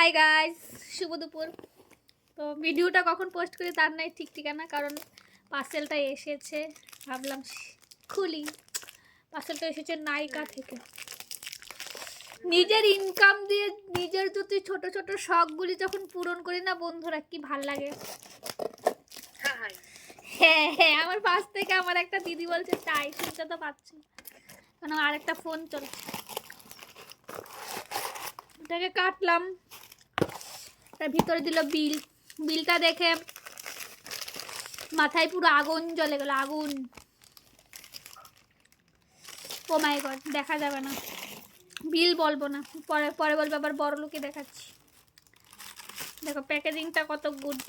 Hi guys, শুভ দুপুর। তো ভিডিওটা কখন পোস্ট করি তার নাই ঠিক ঠিকানা, কারণ পার্সেলটা এসেছে, ভাবলাম খুলি। পার্সেলটা এসেছে নাইকা থেকে। নিজের ইনকাম দিয়ে নিজের যদি ছোট ছোট শখগুলি যখন পূরণ করি না বন্ধুরা, কি ভাল লাগে। হ্যাঁ হ্যাঁ, আমার পাশ থেকে আমার একটা দিদি বলছে তাই, শুনতে তো পাচ্ছি, কারণ আরেকটা ফোন চলছে। এটাকে কাটলাম, তার ভিতরে দিল বিলটা দেখে মাথায় পুরো আগুন জ্বলে গেল, আগুন। ও মাই গড, দেখা যাবে না, বিল বলবো না, পরে পরে বলবো আবার বড় লোকে দেখাচ্ছি। দেখো প্যাকেজিংটা কত গুড।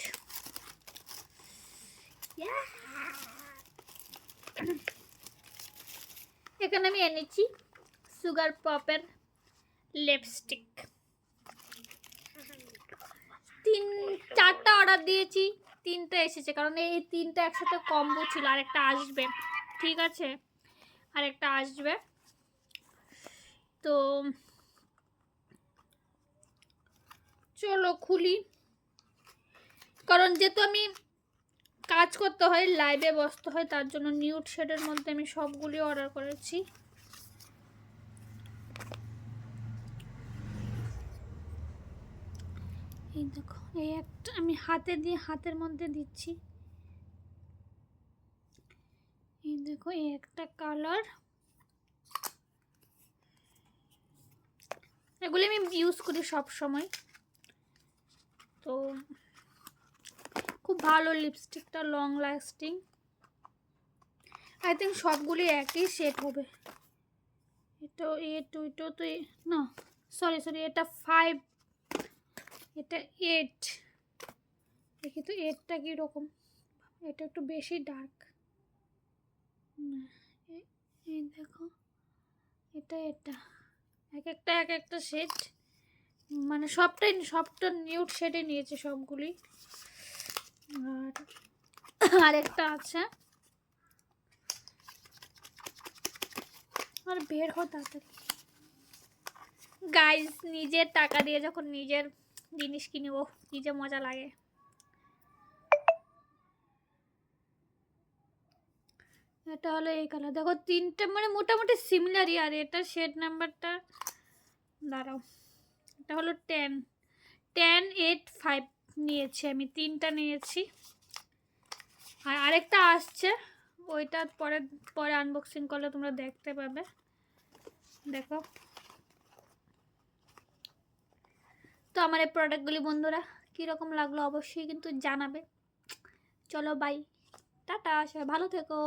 এখানে আমি এনেছি সুগার পপের লিপস্টিক। 3-4টা অর্ডার দিয়েছি, 3টা এসেছে, কারণ এই 3টা একসাথে কম্বো ছিল, আরেকটা আসবে। ঠিক আছে, আরেকটা আসবে। তো চলো খুলি, কারণ যেহেতু আমি কাজ করতে হয়, লাইভে বসতে হয়, তার জন্য নিউড শেডের মধ্যে আমি সবগুলি অর্ডার করেছি। এই দেখো, এই একটা আমি হাতের মধ্যে দিচ্ছি। এই দেখো, এই একটা কালার। এগুলি আমি ইউজ করি সব সময়। তো খুব ভালো লিপস্টিকটা, লং লাস্টিং। আই থিঙ্ক সবগুলি একই সেট হবে। এটা এটা তো না, সরি এটা 5, এটা 8। দেখি তো 8টা কীরকম। এটা একটু বেশি ডার্ক। এই দেখো, এটা এক একটা শেড, মানে সবটা নিউড শেডে নিয়েছে সবগুলি। আর একটা আছে, আর বের হো তাড়াতাড়ি। গাইজ, নিজের টাকা দিয়ে যখন নিজের জিনিস কিনবো, কি যে মজা লাগে। এটা হলো এই কালার, দেখো 3টা মানে মোটামুটি সিমিলারই। আর এটা শেড নাম্বারটা দাঁড়াও, এটা হলো 10-8-5 নিয়েছি আমি, 3টা নিয়েছি। আর আরেকটা আসছে, ওইটা পরে আনবক্সিং করলে তোমরা দেখতে পাবে। দেখো, তো আমার এই প্রোডাক্টগুলি বন্ধুরা কীরকম লাগলো অবশ্যই কিন্তু জানাবে। চলো বাই, টাটা, সবাই ভালো থেকো।